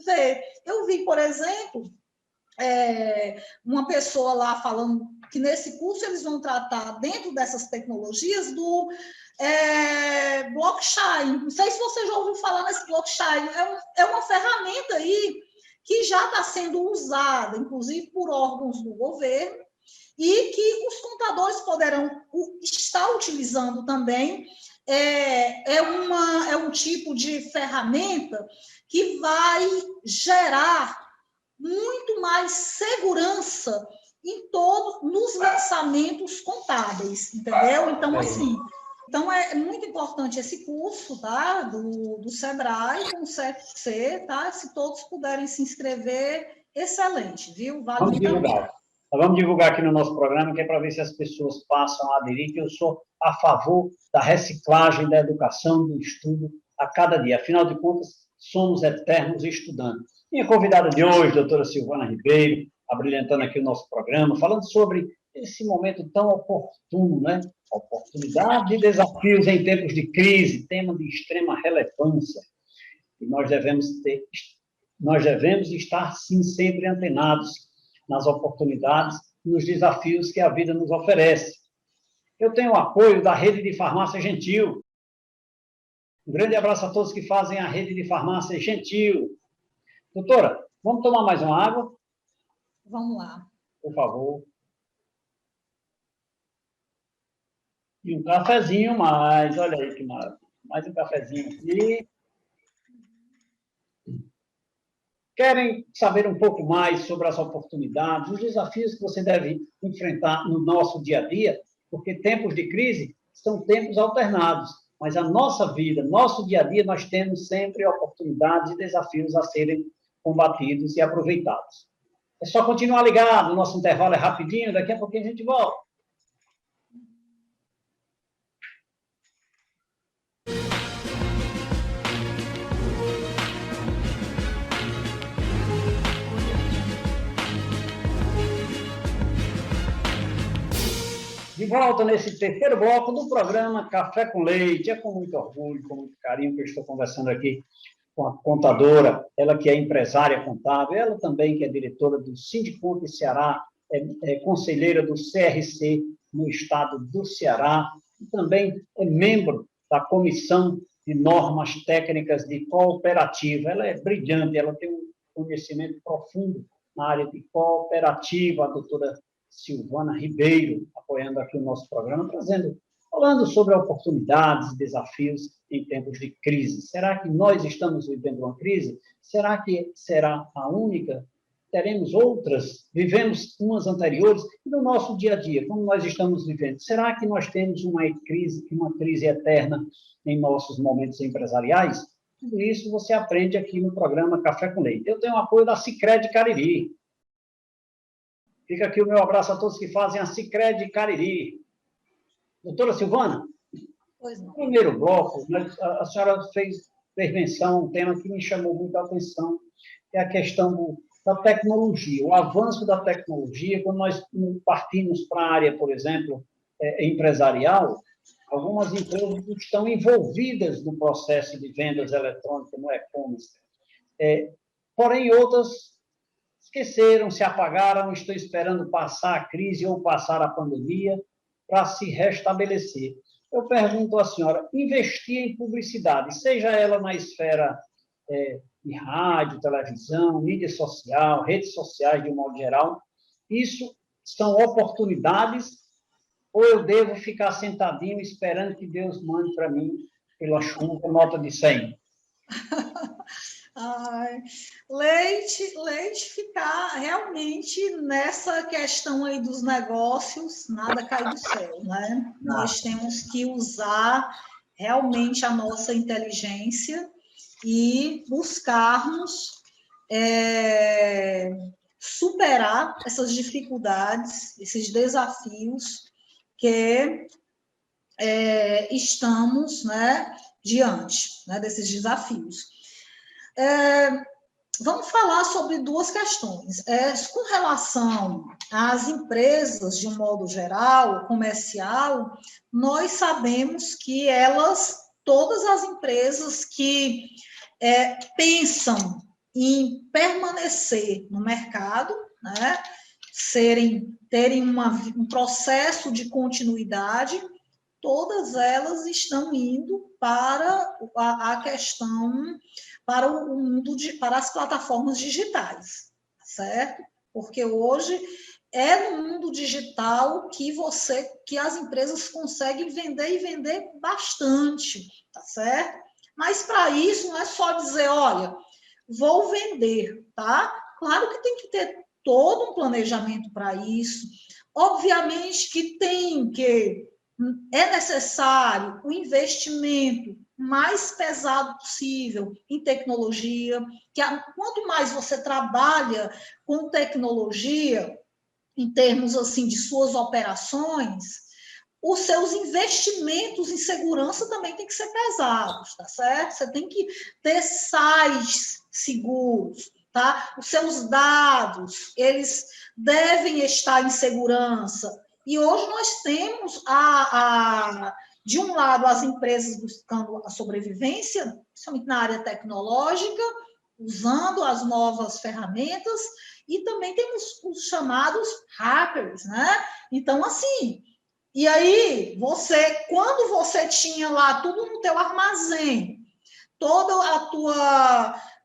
ver. Eu vi, por exemplo, uma pessoa lá falando que nesse curso eles vão tratar, dentro dessas tecnologias, do blockchain. Não sei se você já ouviu falar nesse blockchain. É uma ferramenta aí que já está sendo usada, inclusive por órgãos do governo, e que os contadores poderão estar utilizando também. É um tipo de ferramenta que vai gerar muito mais segurança nos lançamentos contábeis, entendeu? Então, assim, é muito importante esse curso, tá? Do Sebrae, com o CFC, tá? Se todos puderem se inscrever, excelente, viu? Vale muito a pena. Vamos divulgar aqui no nosso programa, que é para ver se as pessoas passam a aderir, que eu sou a favor da reciclagem, da educação, do estudo a cada dia. Afinal de contas, somos eternos estudantes. Minha convidada de hoje, doutora Silvana Ribeiro, abrilhantando aqui o nosso programa, falando sobre esse momento tão oportuno, né? Oportunidade e desafios em tempos de crise, tema de extrema relevância. E nós devemos estar, sim, sempre antenados nas oportunidades, nos desafios que a vida nos oferece. Eu tenho o apoio da Rede de Farmácia Gentil. Um grande abraço a todos que fazem a Rede de Farmácia Gentil. Doutora, vamos tomar mais uma água? Vamos lá. Por favor. E um cafezinho mais. Olha aí que maravilha. Mais um cafezinho aqui. Querem saber um pouco mais sobre as oportunidades, os desafios que você deve enfrentar no nosso dia a dia? Porque tempos de crise são tempos alternados, mas a nossa vida, nosso dia a dia, nós temos sempre oportunidades e desafios a serem combatidos e aproveitados. É só continuar ligado, o nosso intervalo é rapidinho, daqui a pouquinho a gente volta. De volta nesse terceiro bloco do programa Café com Leite. É com muito orgulho, com muito carinho que eu estou conversando aqui com a contadora, ela que é empresária contábil, ela também que é diretora do Sindiconte Ceará, conselheira do CRC no estado do Ceará, e também é membro da Comissão de Normas Técnicas de Cooperativa. Ela é brilhante, ela tem um conhecimento profundo na área de cooperativa, a doutora Silvana Ribeiro, apoiando aqui o nosso programa, trazendo falando sobre oportunidades e desafios em tempos de crise. Será que nós estamos vivendo uma crise? Será que será a única? Teremos outras? Vivemos umas anteriores? E no nosso dia a dia, como nós estamos vivendo? Será que nós temos uma crise eterna em nossos momentos empresariais? Tudo isso você aprende aqui no programa Café com Leite. Eu tenho o apoio da Sicredi Cariri. Fica aqui o meu abraço a todos que fazem a Sicredi Cariri. Doutora Silvana, no primeiro bloco, a senhora fez menção a um tema que me chamou muita atenção, que é a questão da tecnologia, o avanço da tecnologia. Quando nós partimos para a área, por exemplo, empresarial, algumas empresas estão envolvidas no processo de vendas eletrônicas, no e-commerce. Porém, outras esqueceram, se apagaram, estão esperando passar a crise ou passar a pandemia para se restabelecer. Eu pergunto à senhora, investir em publicidade, seja ela na esfera de rádio, televisão, mídia social, redes sociais de um modo geral, isso são oportunidades ou eu devo ficar sentadinho esperando que Deus mande para mim pela chuva nota de 100? Ai, Leite ficar realmente nessa questão aí dos negócios, nada cai do céu, né? Nós temos que usar realmente a nossa inteligência e buscarmos superar essas dificuldades, esses desafios que estamos, né, diante, né, desses desafios. Vamos falar sobre duas questões. Com relação às empresas, de um modo geral, comercial, nós sabemos que todas as empresas que pensam em permanecer no mercado, né, terem um processo de continuidade, todas elas estão indo para a questão, para o mundo, para as plataformas digitais, certo? Porque hoje é no mundo digital que as empresas conseguem vender e vender bastante, tá certo? Mas para isso não é só dizer, olha, vou vender, tá? Claro que tem que ter todo um planejamento para isso. Obviamente que é necessário o investimento mais pesado possível em tecnologia, quanto mais você trabalha com tecnologia, em termos assim de suas operações, os seus investimentos em segurança também têm que ser pesados, tá certo? Você tem que ter sites seguros, tá? Os seus dados, eles devem estar em segurança. E hoje nós temos, de um lado, as empresas buscando a sobrevivência, principalmente na área tecnológica, usando as novas ferramentas, e também temos os chamados hackers, né? Então, assim, e aí, quando você tinha lá tudo no teu armazém, toda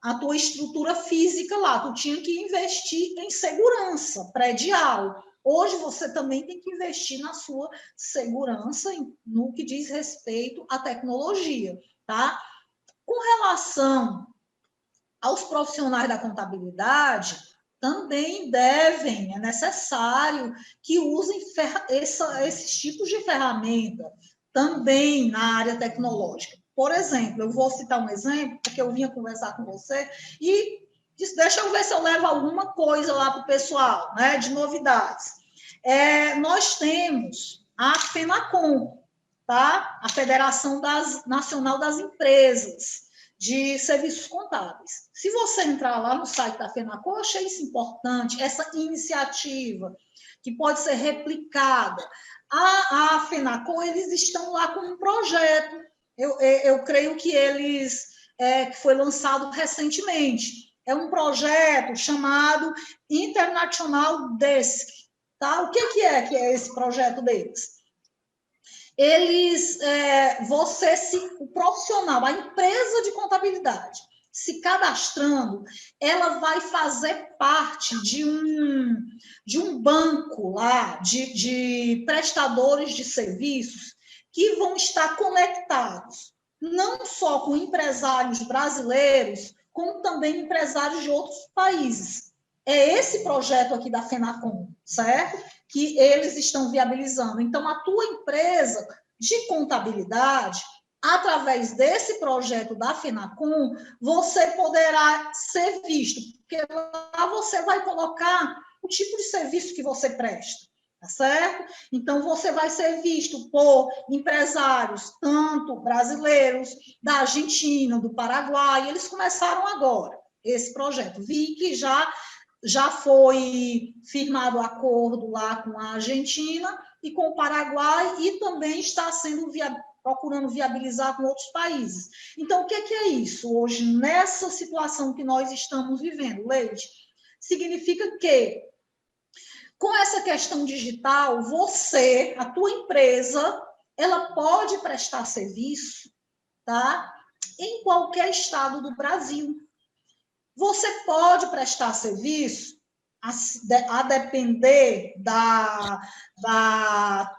a tua estrutura física lá, tu tinha que investir em segurança predial. Hoje você também tem que investir na sua segurança no que diz respeito à tecnologia, tá? Com relação aos profissionais da contabilidade, também é necessário que usem esses tipos de ferramenta também na área tecnológica. Por exemplo, eu vou citar um exemplo, porque eu vinha conversar com você e disse, deixa eu ver se eu levo alguma coisa lá para o pessoal, né, de novidades. Nós temos a FENACON, tá? A Federação Nacional das Empresas de Serviços Contábeis. Se você entrar lá no site da FENACON, eu achei isso importante, essa iniciativa que pode ser replicada. A FENACON, eles estão lá com um projeto, eu creio que que foi lançado recentemente. É um projeto chamado International Desk. Tá? O que é esse projeto deles? O profissional, a empresa de contabilidade, se cadastrando, ela vai fazer parte de um banco lá de prestadores de serviços que vão estar conectados, não só com empresários brasileiros, como também empresários de outros países. É esse projeto aqui da FENACOM, certo? Que eles estão viabilizando. Então, a tua empresa de contabilidade, através desse projeto da FENACOM, você poderá ser visto, porque lá você vai colocar o tipo de serviço que você presta, tá certo? Então, você vai ser visto por empresários, tanto brasileiros, da Argentina, do Paraguai, eles começaram agora esse projeto. Vi que já foi firmado acordo lá com a Argentina e com o Paraguai, e também está sendo procurando viabilizar com outros países. Então, o que é isso? Hoje, nessa situação que nós estamos vivendo, Leide, significa que, com essa questão digital, você, a tua empresa, ela pode prestar serviço, tá? Em qualquer estado do Brasil. Você pode prestar serviço a depender da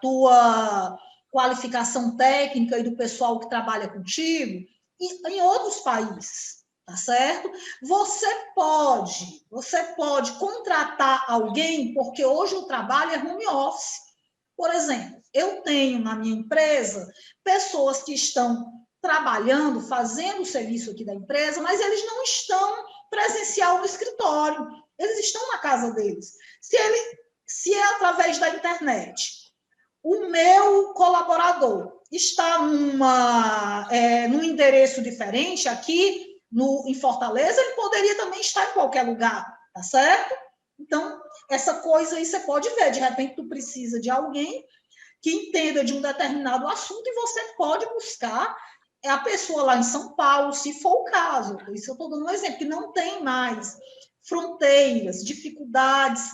tua qualificação técnica e do pessoal que trabalha contigo em outros países, tá certo? Você pode contratar alguém, porque hoje o trabalho é home office. Por exemplo, eu tenho na minha empresa pessoas que estão trabalhando, fazendo o serviço aqui da empresa, mas eles não estão presencial no escritório, eles estão na casa deles. Se é através da internet, o meu colaborador está num endereço diferente aqui em Fortaleza, ele poderia também estar em qualquer lugar, tá certo? Então, essa coisa aí você pode ver, de repente tu precisa de alguém que entenda de um determinado assunto e você pode buscar a pessoa lá em São Paulo, se for o caso. Isso eu estou dando um exemplo, que não tem mais fronteiras, dificuldades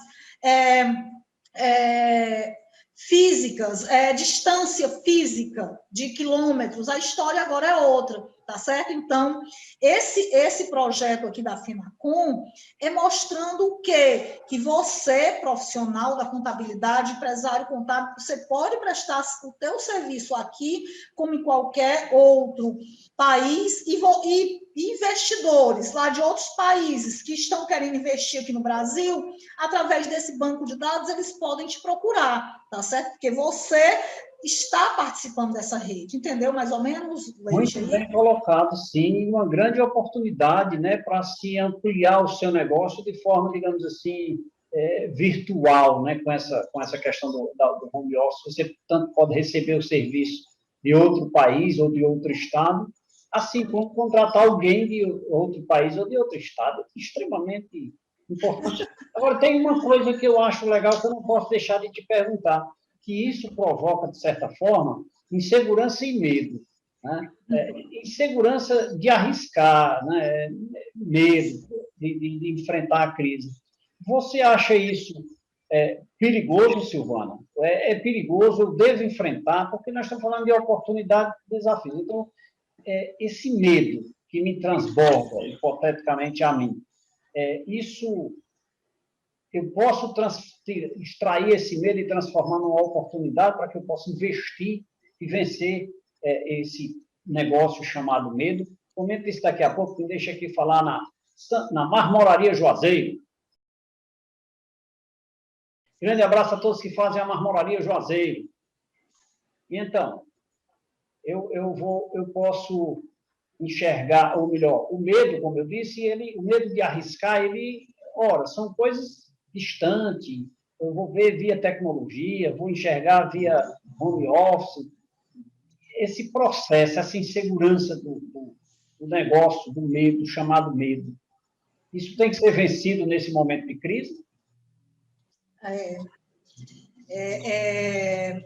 físicas, distância física de quilômetros. A história agora é outra, tá certo? Então, esse projeto aqui da FENACOM é mostrando o quê? Que você, profissional da contabilidade, empresário contábil, você pode prestar o teu serviço aqui, como em qualquer outro país, e investidores lá de outros países que estão querendo investir aqui no Brasil, através desse banco de dados, eles podem te procurar, tá certo? Porque você está participando dessa rede, entendeu? Mais ou menos, Leite? Muito bem colocado, sim, uma grande oportunidade, né, para se ampliar o seu negócio de forma, digamos assim, virtual, né, com essa questão do home office. Você tanto pode receber o serviço de outro país ou de outro estado, assim como contratar alguém de outro país ou de outro estado, extremamente importante. Agora, tem uma coisa que eu acho legal que eu não posso deixar de te perguntar, que isso provoca, de certa forma, insegurança e medo. Né? Insegurança de arriscar, né? Medo de enfrentar a crise. Você acha isso perigoso, Silvana? É perigoso, eu devo enfrentar, porque nós estamos falando de oportunidade e desafios. Então, esse medo que me transborda, hipoteticamente, a mim, isso, eu posso extrair esse medo e transformar numa oportunidade para que eu possa investir e vencer esse negócio chamado medo. Comenta isso daqui a pouco, me deixa aqui falar na Marmoraria Juazeiro. Grande abraço a todos que fazem a Marmoraria Juazeiro. E então, eu posso enxergar, ou melhor, o medo, como eu disse, o medo de arriscar, são coisas distantes, eu vou ver via tecnologia, vou enxergar via home office, esse processo, essa insegurança do negócio, do medo, do chamado medo, isso tem que ser vencido nesse momento de crise?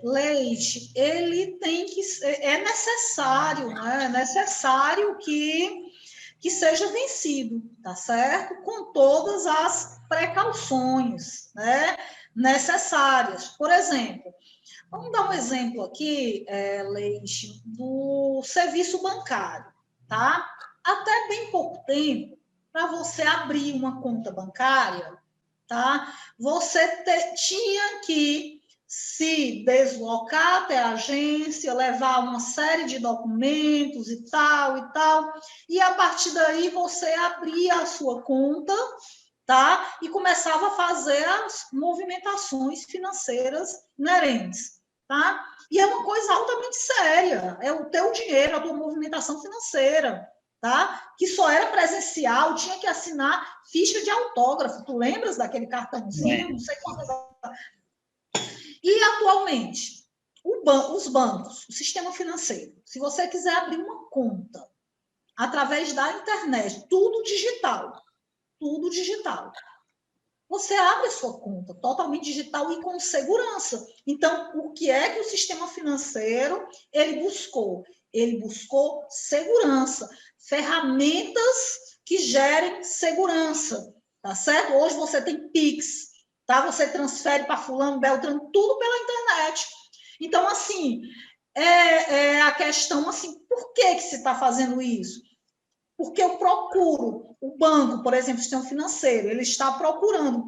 Leite, ele tem que é necessário, né? É necessário que seja vencido, tá certo? Com todas as precauções, né, necessárias. Por exemplo, vamos dar um exemplo aqui, Leite, do serviço bancário, tá? Até bem pouco tempo, para você abrir uma conta bancária, tá? Você tinha que se deslocar até a agência, levar uma série de documentos e tal, e a partir daí você abria a sua conta, tá? E começava a fazer as movimentações financeiras inerentes, tá? E é uma coisa altamente séria, é o teu dinheiro, a tua movimentação financeira, tá? Que só era presencial, tinha que assinar ficha de autógrafo, tu lembras daquele cartãozinho? Não sei quantas. E atualmente, os bancos, o sistema financeiro, se você quiser abrir uma conta através da internet, tudo digital, você abre a sua conta totalmente digital e com segurança. Então, o que é que o sistema financeiro ele buscou? Ele buscou segurança, ferramentas que gerem segurança, tá certo? Hoje você tem Pix, tá? Você transfere para fulano, beltrano, tudo pela internet. Então, assim, a questão, assim, por que se está fazendo isso? Porque eu procuro, o banco, por exemplo, o sistema financeiro, ele está procurando,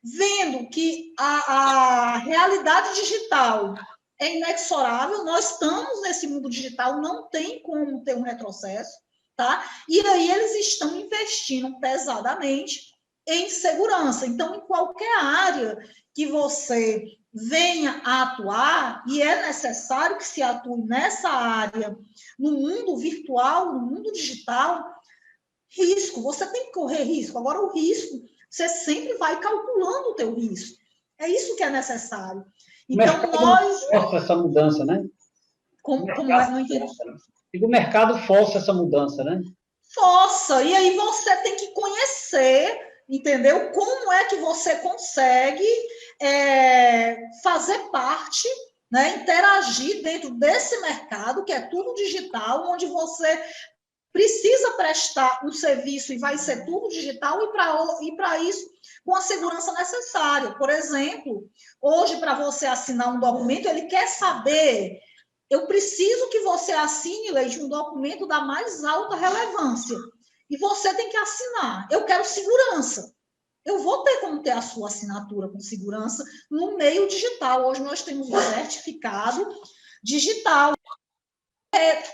vendo que a realidade digital é inexorável, nós estamos nesse mundo digital, não tem como ter um retrocesso, tá? E aí eles estão investindo pesadamente em segurança. Então, em qualquer área que você venha a atuar, e é necessário que se atue nessa área, no mundo virtual, no mundo digital, risco, você tem que correr risco. Agora, o risco, você sempre vai calculando o teu risco. É isso que é necessário. Então, nós... força essa mudança, né? Como é? Não entendi. E o mercado força essa mudança, né? Força. E aí você tem que conhecer, entendeu? Como é que você consegue fazer parte, né? Interagir dentro desse mercado, que é tudo digital, onde você precisa prestar um serviço e vai ser tudo digital e para isso com a segurança necessária. Por exemplo, hoje para você assinar um documento, ele quer saber, eu preciso que você assine, Leide, um documento da mais alta relevância e você tem que assinar. Eu quero segurança. Eu vou ter como ter a sua assinatura com segurança no meio digital. Hoje nós temos um certificado digital.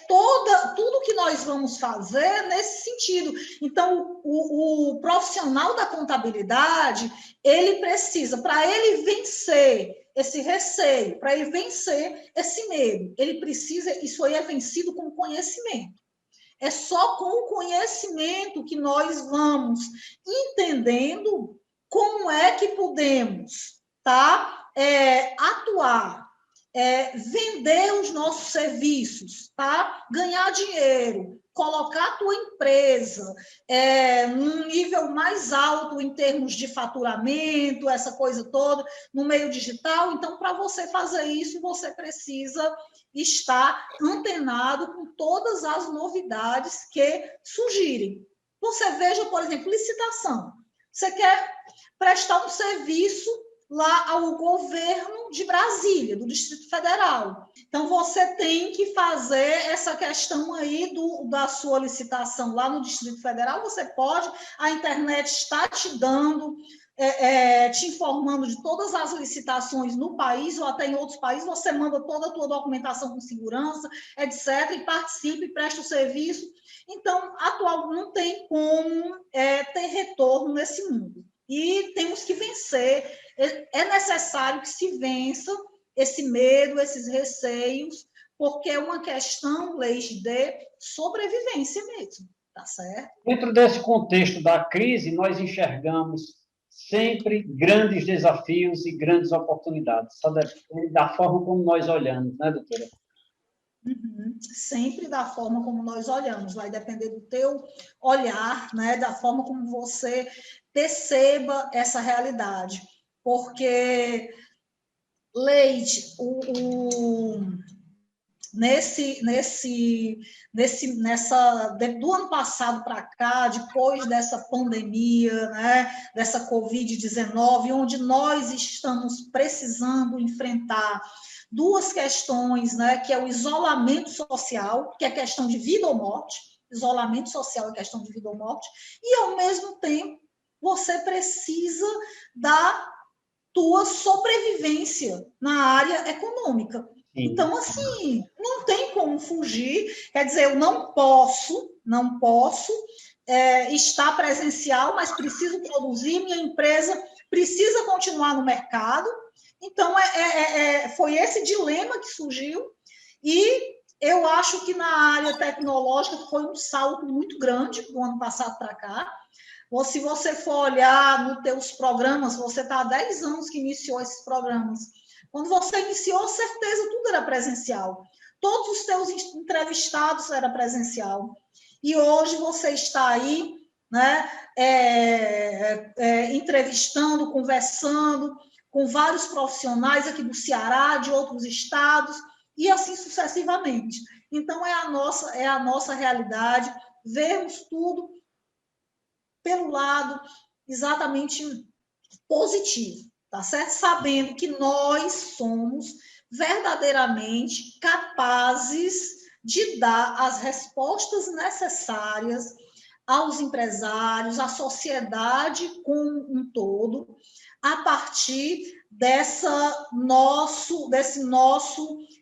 Tudo que nós vamos fazer nesse sentido. Então, o profissional da contabilidade, ele precisa, para ele vencer esse receio, para ele vencer esse medo, ele precisa, isso aí é vencido com conhecimento. É só com o conhecimento que nós vamos entendendo como é que podemos, tá? Atuar, vender os nossos serviços, tá? Ganhar dinheiro, colocar a tua empresa num nível mais alto em termos de faturamento, essa coisa toda, no meio digital. Então, para você fazer isso, você precisa estar antenado com todas as novidades que surgirem. Você veja, por exemplo, licitação. Você quer prestar um serviço lá ao governo de Brasília, do Distrito Federal. Então, você tem que fazer essa questão aí da sua licitação lá no Distrito Federal. Você pode, a internet está te dando, te informando de todas as licitações no país ou até em outros países. Você manda toda a tua documentação com segurança, etc., e participa e presta o serviço. Então, atualmente não tem como ter retorno nesse mundo. E temos que vencer. É necessário que se vença esse medo, esses receios, porque é uma questão, Leide, de sobrevivência mesmo, tá certo? Dentro desse contexto da crise, nós enxergamos sempre grandes desafios e grandes oportunidades. Só depende da forma como nós olhamos, né, doutora? Uhum. Sempre da forma como nós olhamos, vai depender do teu olhar, né, da forma como você perceba essa realidade, porque, Leide, do ano passado para cá, depois dessa pandemia, né, dessa Covid-19, onde nós estamos precisando enfrentar duas questões, né, que é o isolamento social, que é questão de vida ou morte, isolamento social é questão de vida ou morte, e, ao mesmo tempo, você precisa da tua sobrevivência na área econômica. Sim. Então, assim, não tem como fugir. Quer dizer, eu não posso estar presencial, mas preciso produzir, minha empresa precisa continuar no mercado. Então, foi esse dilema que surgiu, e eu acho que na área tecnológica foi um salto muito grande do ano passado para cá. Ou se você for olhar nos teus programas, você está há 10 anos que iniciou esses programas. Quando você iniciou, certeza, tudo era presencial. Todos os teus entrevistados eram presencial. E hoje você está aí, né, entrevistando, conversando com vários profissionais aqui do Ceará, de outros estados, e assim sucessivamente. Então, é a nossa realidade, vermos tudo pelo lado exatamente positivo, tá certo? Sabendo que nós somos verdadeiramente capazes de dar as respostas necessárias aos empresários, à sociedade como um todo, a partir desse nosso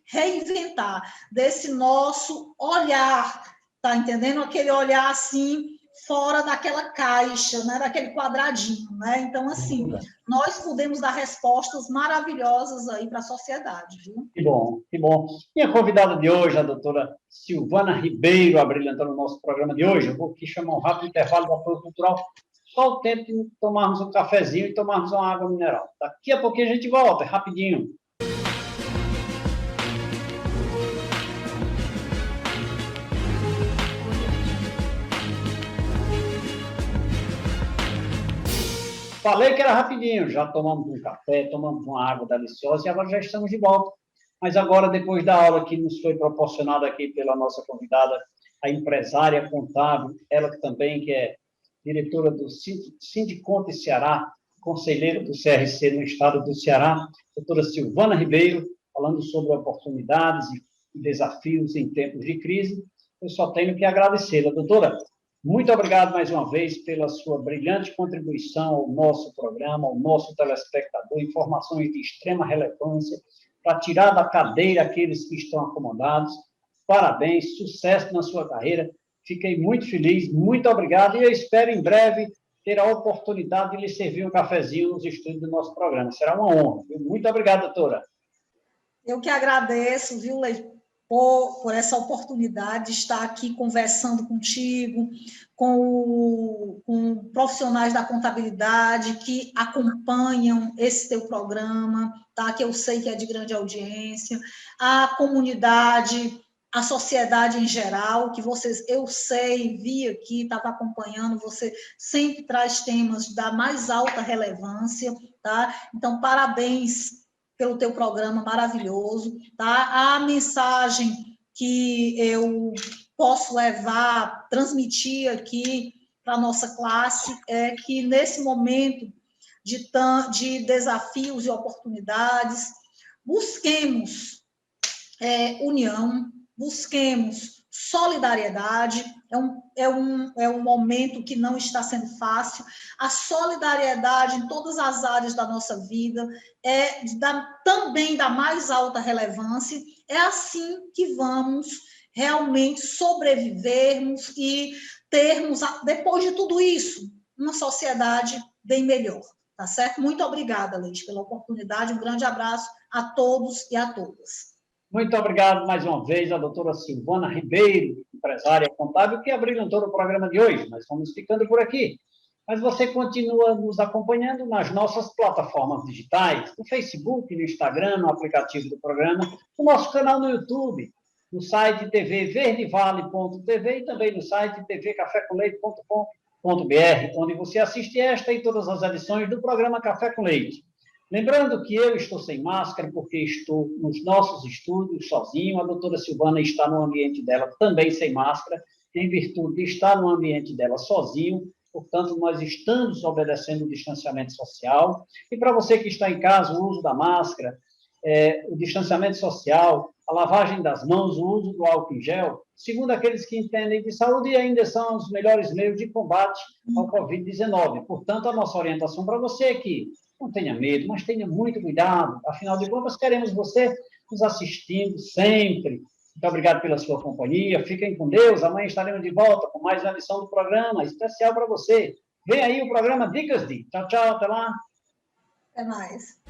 reinventar, desse nosso olhar, tá entendendo? Aquele olhar assim, fora daquela caixa, né? Daquele quadradinho, né? Então, assim, nós podemos dar respostas maravilhosas aí para a sociedade, viu? Que bom, que bom. Minha convidada de hoje, a doutora Silvana Ribeiro, abrilhantando o nosso programa de hoje. Eu vou aqui chamar um rápido intervalo do apoio cultural, só o tempo de tomarmos um cafezinho e tomarmos uma água mineral. Daqui a pouquinho a gente volta, rapidinho. Falei que era rapidinho, já tomamos um café, tomamos uma água deliciosa e agora já estamos de volta. Mas agora, depois da aula que nos foi proporcionada aqui pela nossa convidada, a empresária contábil, ela também que é diretora do Sindiconte Ceará, conselheira do CRC no estado do Ceará, doutora Silvana Ribeiro, falando sobre oportunidades e desafios em tempos de crise. Eu só tenho que agradecê-la, doutora. Muito obrigado mais uma vez pela sua brilhante contribuição ao nosso programa, ao nosso telespectador, informações de extrema relevância, para tirar da cadeira aqueles que estão acomodados. Parabéns, sucesso na sua carreira. Fiquei muito feliz, muito obrigado, e eu espero em breve ter a oportunidade de lhe servir um cafezinho nos estúdios do nosso programa. Será uma honra. Muito obrigado, doutora. Eu que agradeço, viu, Leite, por essa oportunidade de estar aqui conversando contigo, com profissionais da contabilidade que acompanham esse teu programa, tá? Que eu sei que é de grande audiência, a comunidade, a sociedade em geral, que vocês, eu sei, vi aqui, estava acompanhando, você sempre traz temas da mais alta relevância, tá? Então, parabéns pelo teu programa maravilhoso, tá? A mensagem que eu posso levar, transmitir aqui para a nossa classe é que, nesse momento de desafios e oportunidades, busquemos união, busquemos solidariedade. É um momento que não está sendo fácil. A solidariedade em todas as áreas da nossa vida é também da mais alta relevância. É assim que vamos realmente sobrevivermos e termos, depois de tudo isso, uma sociedade bem melhor. Tá certo? Muito obrigada, Leite, pela oportunidade. Um grande abraço a todos e a todas. Muito obrigado mais uma vez à doutora Silvana Ribeiro, empresária contábil, que abrilhantou o programa de hoje. Nós vamos ficando por aqui. Mas você continua nos acompanhando nas nossas plataformas digitais, no Facebook, no Instagram, no aplicativo do programa, no nosso canal no YouTube, no site tvverdevale.tv e também no site tvcafécomleite.com.br, onde você assiste esta e todas as edições do programa Café com Leite. Lembrando que eu estou sem máscara porque estou nos nossos estúdios sozinho, a doutora Silvana está no ambiente dela também sem máscara, em virtude de estar no ambiente dela sozinho, portanto, nós estamos obedecendo o distanciamento social. E para você que está em casa, o uso da máscara, o distanciamento social, a lavagem das mãos, o uso do álcool em gel, segundo aqueles que entendem de saúde, ainda são os melhores meios de combate ao Covid-19. Portanto, a nossa orientação para você é que não tenha medo, mas tenha muito cuidado. Afinal de contas, queremos você nos assistindo sempre. Muito obrigado pela sua companhia. Fiquem com Deus. Amanhã estaremos de volta com mais uma edição do programa especial para você. Vem aí o programa Dicas de. Tchau, tchau. Até lá. Até mais.